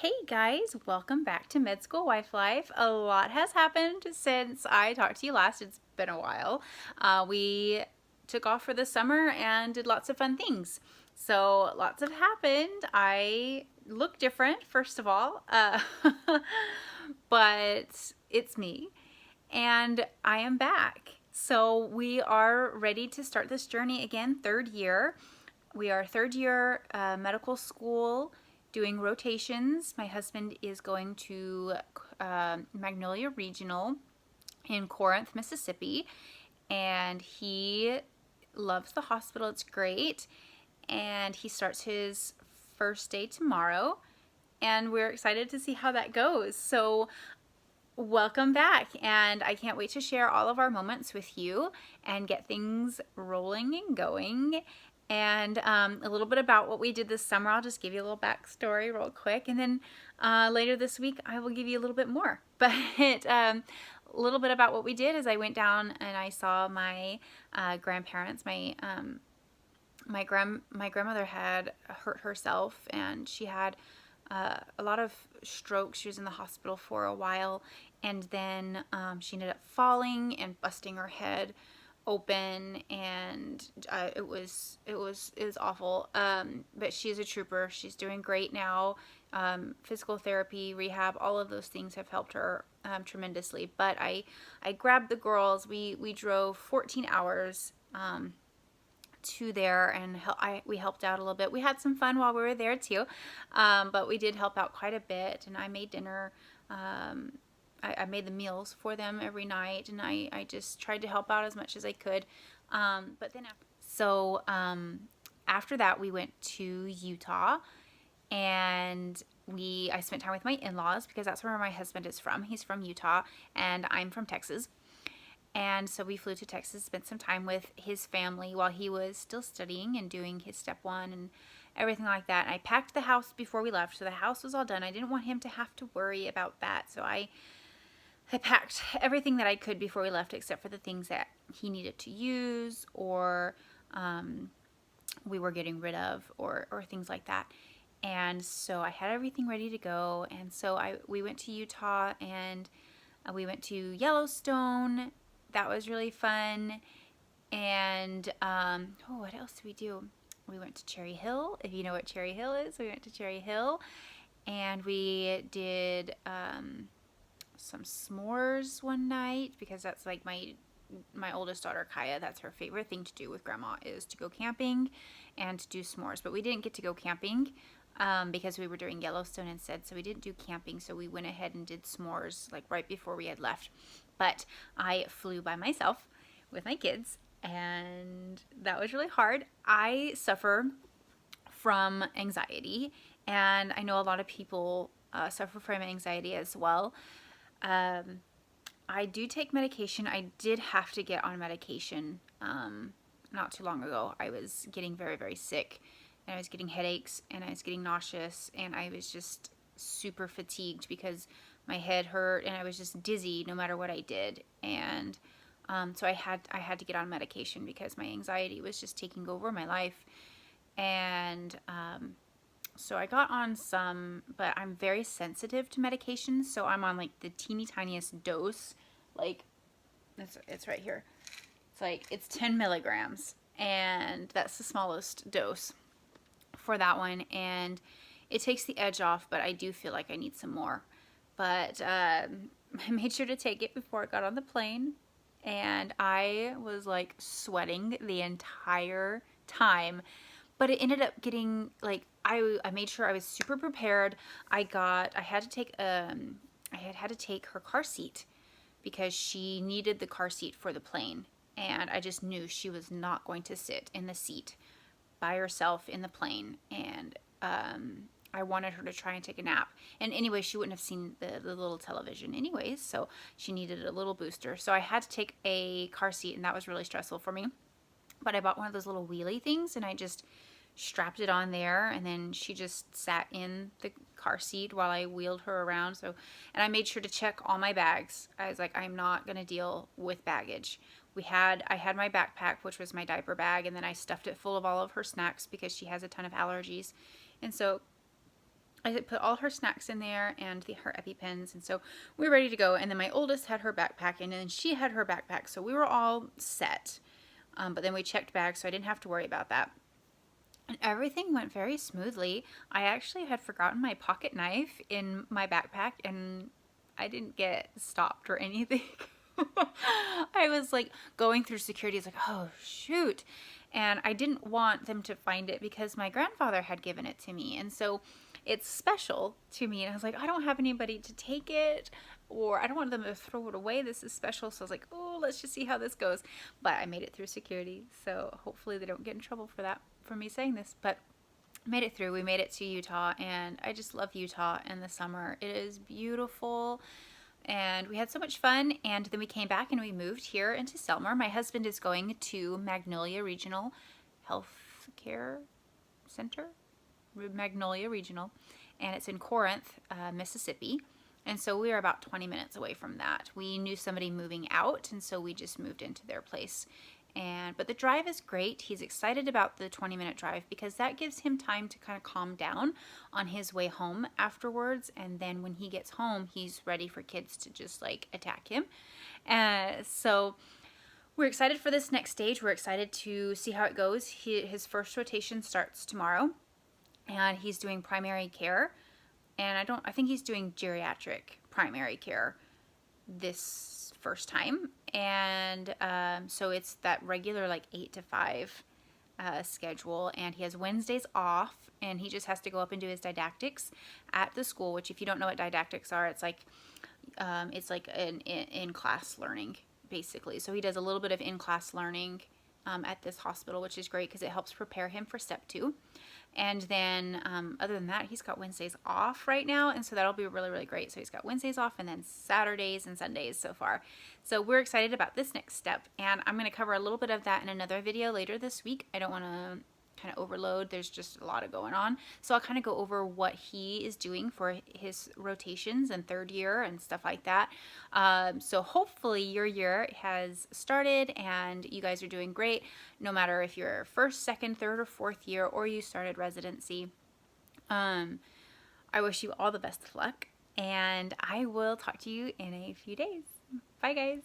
Hey guys, welcome back to Med School Wife Life. A lot has happened since I talked to you last. It's been a while. We took off for the summer and did lots of fun things. So lots have happened. I look different, first of all, but it's me and I am back. So we are ready to start this journey again, third year. We are third year medical school doing rotations. My husband is going to Magnolia Regional in Corinth, Mississippi, and he loves the hospital. It's great. And he starts his first day tomorrow, and we're excited to see how that goes. So welcome back, and I can't wait to share all of our moments with you and get things rolling and going. And a little bit about what we did this summer. I'll just give you a little backstory real quick, and then later this week I will give you a little bit more. But a little bit about what we did is I went down and I saw my grandparents. My grandmother had hurt herself, and she had a lot of strokes. She was in the hospital for a while, and then she ended up falling and busting her head open, and it was awful. But she's a trooper. She's doing great now. Physical therapy, rehab, all of those things have helped her tremendously. But I grabbed the girls. We drove 14 hours. To there, and we helped out a little bit. We had some fun while we were there too, but we did help out quite a bit, and I made dinner. I made the meals for them every night, and I just tried to help out as much as I could. But then after that, we went to Utah, and I spent time with my in-laws because that's where my husband is from. He's from Utah, and I'm from Texas. And so we flew to Texas, spent some time with his family while he was still studying and doing his step one and everything like that. And I packed the house before we left, so the house was all done. I didn't want him to have to worry about that, so I packed everything that I could before we left, except for the things that he needed to use or we were getting rid of or things like that. And so I had everything ready to go. And so we went to Utah, and we went to Yellowstone. That was really fun. And what else did we do? We went to Cherry Hill. If you know what Cherry Hill is, we went to Cherry Hill, and we did some s'mores one night because that's like my oldest daughter Kaya, that's her favorite thing to do with grandma, is to go camping and to do s'mores. But we didn't get to go camping because we were doing Yellowstone instead, so we didn't do camping. So we went ahead and did s'mores like right before we had left. But I flew by myself with my kids, and that was really hard. I suffer from anxiety, and I know a lot of people suffer from anxiety as well. I do take medication. I did have to get on medication not too long ago. I was getting very, very sick, and I was getting headaches, and I was getting nauseous, and I was just super fatigued because my head hurt, and I was just dizzy no matter what I did. And so I had to get on medication because my anxiety was just taking over my life. And so I got on some, but I'm very sensitive to medications, so I'm on like the teeny tiniest dose. Like it's right here. It's 10 milligrams, and that's the smallest dose for that one, and it takes the edge off, but I do feel like I need some more. But I made sure to take it before I got on the plane, and I was like sweating the entire time. But it ended up getting like I made sure I was super prepared. I had to take I had to take her car seat because she needed the car seat for the plane, and I just knew she was not going to sit in the seat by herself in the plane, and I wanted her to try and take a nap. And anyway, she wouldn't have seen the little television anyways, so she needed a little booster. So I had to take a car seat, and that was really stressful for me. But I bought one of those little wheelie things, and I just strapped it on there, and then she just sat in the car seat while I wheeled her around. And I made sure to check all my bags. I was like, I'm not going to deal with baggage. I had my backpack, which was my diaper bag, and then I stuffed it full of all of her snacks because she has a ton of allergies. And so I put all her snacks in there and her EpiPens, and so we were ready to go. And then my oldest had her backpack in, and she had her backpack, so we were all set. But then we checked bags, so I didn't have to worry about that. And everything went very smoothly. I actually had forgotten my pocket knife in my backpack, and I didn't get stopped or anything. I was like going through security. It's like, oh, shoot. And I didn't want them to find it because my grandfather had given it to me. And so it's special to me. And I was like, I don't have anybody to take it, or I don't want them to throw it away. This is special. So I was like, oh, let's just see how this goes. But I made it through security. So hopefully they don't get in trouble for that, for me saying this. But made it through. We made it to Utah, and I just love Utah in the summer. It is beautiful, and we had so much fun. And then we came back and we moved here into Selmer. My husband is going to Magnolia Regional Health Care Center, Magnolia Regional, and it's in Corinth, Mississippi. And so we are about 20 minutes away from that. We knew somebody moving out, and so we just moved into their place. But the drive is great. He's excited about the 20-minute drive because that gives him time to kind of calm down on his way home afterwards. And then when he gets home, he's ready for kids to just like attack him. So we're excited for this next stage. We're excited to see how it goes. His first rotation starts tomorrow, and he's doing primary care. And I think he's doing geriatric primary care this first time. And so it's that regular like 8 to 5 schedule, and he has Wednesdays off, and he just has to go up and do his didactics at the school, which if you don't know what didactics are, it's like an in-class learning basically. So he does a little bit of in-class learning at this hospital, which is great because it helps prepare him for step 2. And then other than that, he's got Wednesdays off right now, and so that'll be really, really great. So he's got Wednesdays off and then Saturdays and Sundays so far. So we're excited about this next step, and I'm going to cover a little bit of that in another video later this week. I don't want to kind of overload. There's just a lot of going on. So I'll kind of go over what he is doing for his rotations and third year and stuff like that. So hopefully your year has started and you guys are doing great, no matter if you're first, second, third, or fourth year, or you started residency. I wish you all the best of luck, and I will talk to you in a few days. Bye, guys.